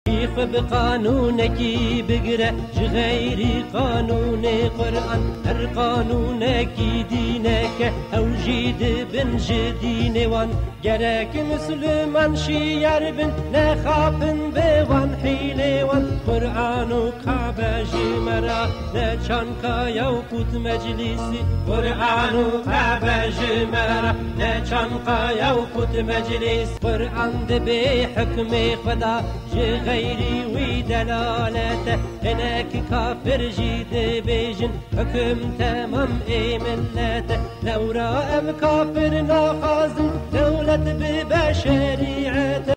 بقانونك بقرا غير قانون قرآن هر قانونك دينك أو جيد بن جدين وان جرك مسلمان شيار بن نخافن بوان حيلي وان قرآن كعبة جمرا نشان كايا وكوت مجلسي قرآن كعبة جمرا نشان كايا وكوت مجلس قرآن دبي حكم خدا غيري ودلالته هناك كافر جيد بيجن حكم تمام اي ملته لو رأم كافر ناخازن دولة ببشريعته.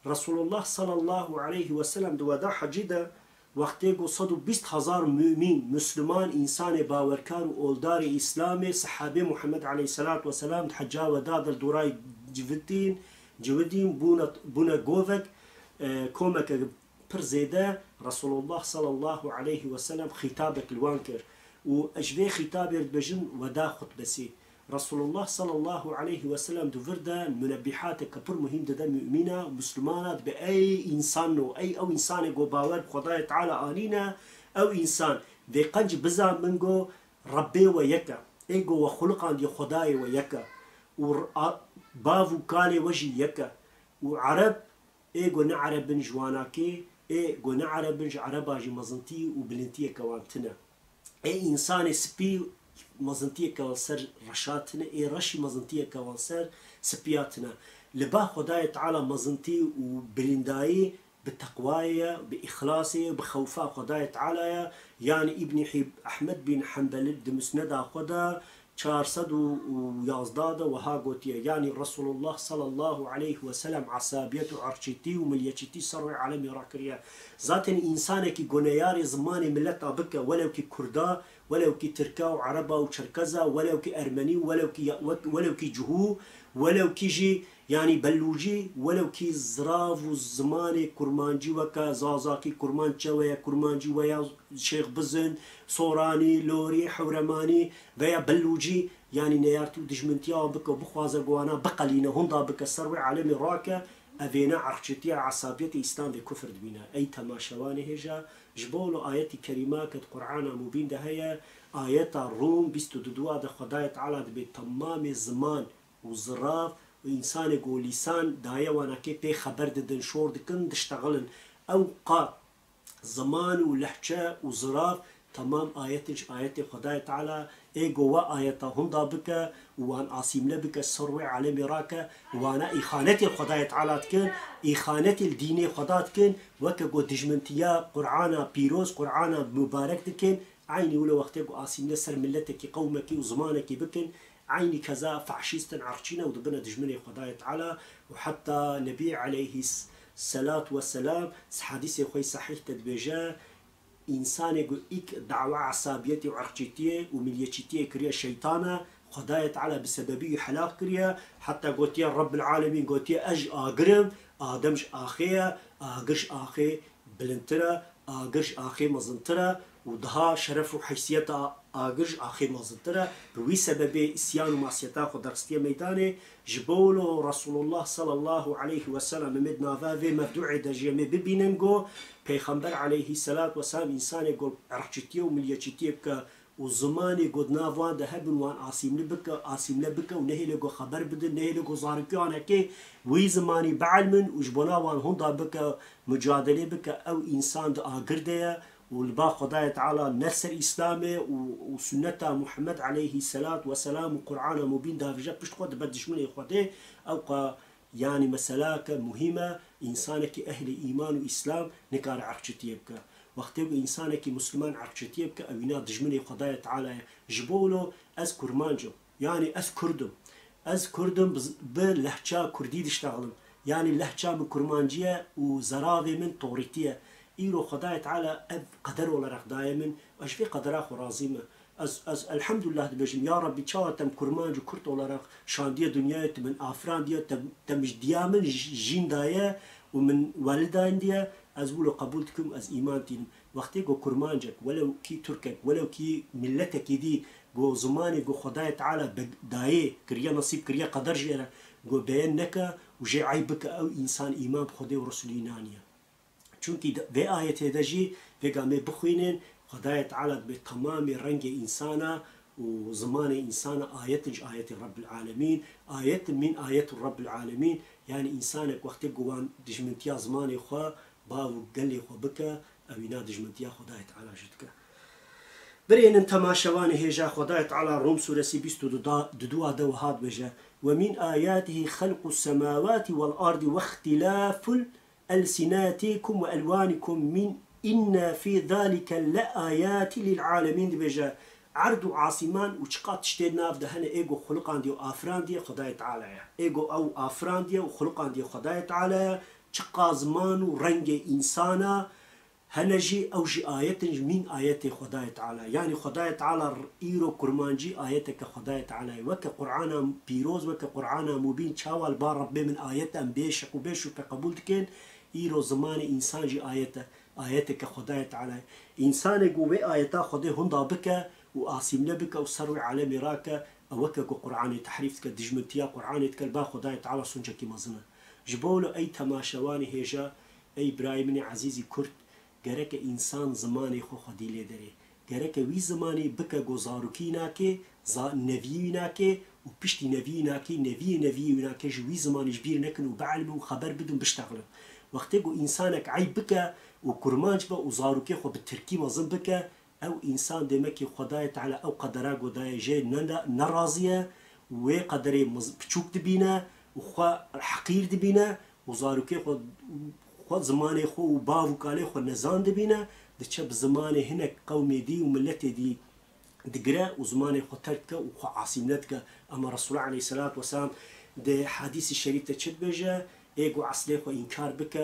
رسول الله صلى الله عليه وسلم دودا حجيده وقتی گو 120,000 مؤمن مسلمان انسان باورکار و اولدار اسلام صحابه محمد علیه الصلاة والسلام حجا و دادر دورای جودین بونا گوفک كومك برزيدا رسول الله صلى الله عليه وسلم خطابك الوانكر وأجبي خطابك بجن ودا خطبسي رسول الله صلى الله عليه وسلم دفردا منبحاتك كبر مهم دا مؤمنة مسلمانات بأي إنسان أو إنسان جو باور خداي تعالى آنينا أو إنسان ذي قنج بزا منجو ربي ويكا إيجو وخلقا دي خداي ويكا وبافو كالي وجي يكا وعرب ايجو نعرب بن جواناكي ايجو نعرب بن عرباجي مزنتي وبلنتي كوانتنا اي انسان سبي مزنتي كوانسر رشاتنا اي رشي مزنتي كوانسر سبياتنا لبا خداي تعالى مزنتي وبلنداي بتقوايا بإخلاصي بخوفا خداي تعالى يعني ابن حب أحمد بن حنبل دمسندا خدا 411 وها قوتيا يعني رسول الله صلى الله عليه وسلم عصابيته عرشتي ومليتي سروي عالمي راكريا ذات إنسان كي جونياري زمان ملتا بك ولو كي كردا ولو كي تركا وعربا وشركزا ولو كي أرمني ولو كي جهو ولو كي جي يعني بلوجي ولو كي زراف والزماني كرمانجي وكا زازاكي كرمانجا ويا كرمانجي ويا شيخ بزن صوراني لوري حورماني ويا بلوجي يعني نيارتو دجمنتيا بك بخوازا قوانا بقلينا هندا بك السروي عالمي راكا أفينا عرشتيا عصابيتي إسلام بكفر دبينا أي تماشواني هجا جبولو آياتي كريمة كد قرآن مبين ده هي آيات الروم بيستو ددوا ده خداية تعالى دبي تمام الزمان وزراف وإنسان يقول لسان دايا وانا كي خبر ددن شور دكن دشتغلن أو قا زمان ولحجة وزراف تمام آيات خداية تعالى إيجوا آيات هندا بك وان عاصم لبك السروي على مراكا وانا إخانتي خداية تعالى تكن إخانتي الديني خداية تكن وكجو دجمنتيا قرآن بيروز قرآن مبارك تكن عيني ولا وقتك عاصم لسر ملتك قومك وزمانك بكن عيني كذا فاشيستن عرشينا ودبنا دجمني خداية تعالى وحتى نبي عليه الصلاة والسلام حديث خوي صحيح تدبيجا إنسان يقول إك دعوة عصابيتي وعرشتي ومليتي كريا شيطانة خداية تعالى بسببي حلاق كريا حتى قلت يا رب العالمين قلت يا أج آقرم آدمش آخية آقرش آخي بلنترا آقرش آخي مزنترا ودها شرف وحيثيتها آقرش آخي مزنترا بوي سبب إسيان ومعصيتها خدرستيا ميداني جبولو رسول الله صلى الله عليه وسلم مدنا فافي مفدوع دجيمي ببيننجو پیغمبر عليه الصلاة والسلام إنسان يقول عرشتيه ومليتيه بك وزماني قد نافوان دهبن وان عاصم لبك ونهي لقو خبر بدن نهي لقو زاركيانا كي وي زماني بعلمن وجبنا وان هندا بك مجادله بك أو إنسان دا آقردية والبا خداية تعالى نسر إسلامي وسنة محمد عليه الصلاة والسلام وقرآن مبين ده فجأة بشت خود بدش من إخوته أو يعني مسألة مهمة إنسانك أهل إيمان وإسلام نكار عرشتيه بك وقت يبقى إنسانك مسلمان عرشتيه بك أو يناد دجمني قضايا تعالى جبولو أز كرمانجو يعني أز كردم بلهجة كردي دشتغلم يعني اللهجة من كرمانجية وزراوي من طوريتية إيرو قضايا تعالى قدر ولا رق دائما وش في قدر آخر رازمة از الحمد لله دبجم يا ربي تشاور تم كرمانج وكرت ولا رق شاندية دنيا من أفران ديا تمش ديامن جين دايا ومن والدين ديا از بقول قبولتكم از إيمانتين وقتی جو كرمانجك ولو كي تركك ولو كي ملتك دي جو زماني جو خدايا تعالى دايه كريا نصيب كريا قدر جيرا جو بين نكا وجي عيبك أو إنسان إيمان بخده ورسولي نانيا چونكي في آية هدجي في قامي بخوينين خداية تعالى بتمام رنج إنسانا وزمان إنسانا آية رب العالمين آية من آيات رب العالمين يعني إنسانك وقت قوان دجمنتيا زماني خوا باو قلي خوا بك أبينا دجمنتيا خداية تعالى جدك برين انت ما شواني هجا خداية تعالى روم سورة سيبستو ددوا دوهات بجا ومن آياته خلق السماوات والأرض واختلاف ألسناتكم وألوانكم من إن في ذلك لآيات للعالمين بجا عرض عاصمان وشقات تشتينا بدهن إيجو خلقان دي وآفران دي خداية تعالى إيجو أو آفران دي وخلقان دي خداية تعالى شقا زمان ورنج إنسانا هنجي أو جي آيات من آيات خداية تعالى يعني خداية تعالى إيرو كرمانجي آياتك خداية تعالى وك قرآن بيروز وك قرآن مبين شاوال بار ربي من آيات بيشك وبيشو كقبول تكين إيرو زمان إنسان جي آياتك خداية تعالى إنسان قوي آياتا خداية هندا بك وآسم لبك وسروي على مراك أوك قرآن تحريفتك دجمتيا قرآن تكلبا خداية تعالى سنجكي مزنا جبولو أي تماشواني هجا أي برايمني عزيزي كرد گرک انسان زمانی خو خودی لیدره گرک وی زمانی بک گزاروکی ناکه نوی ناکه و پشتی نوی ناکه نوی ناکه جوی زمانی جبیر نکن و بعلم و خبر بدون بشتغل وقتی گو انسانک عیب بک و کرمانج با و زاروکی خو بالترکی مزن بک او انسان دمکی خدای تعالی او قدره گودای جه نرازیه و قدره بچوک دبینه و خو حقیر دبینه و زاروکی خو خود زمانه خو و باو کاله خو نزان دبینه دچه زمانه هنک قومی دی و ملت دی دقرا و زمانه خو ترک و خو عاصمتك اما رسول الله عليه الصلاة والسلام ده حديث الشريف تشد بجا ايجو عسله خو انكار بك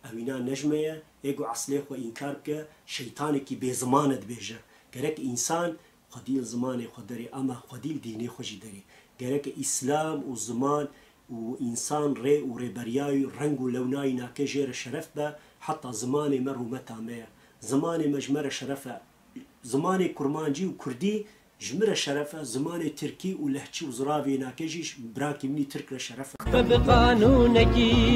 اوینا نجمه ايجو عسله خو انكار بك شيطانك بي زمانه بجا گرک انسان خديل زمانه خو دري اما خديل ديني خو جدري گرک اسلام و زمان وإنسان ري وريبرياي رنگ ولوناي ناكي جير شرف با حتى زماني مرو متامية زماني مجمر شرفة زماني كرمانجي وكردي جمر شرفة زماني تركي ولهجي وزرافي ناكيجيش براكي مني ترك شرفة بقانونك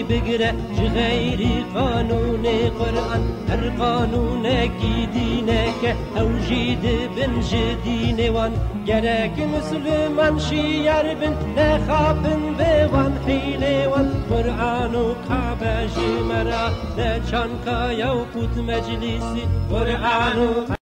بقرا غير قانون قرآن هر قانونك دينك او جيد بن جدين وان جرك مسلمان شيار بن نخابن بوان حيلي وان قرآن وكعبة جمرا لشانكا يوكوت مجلسي قرآن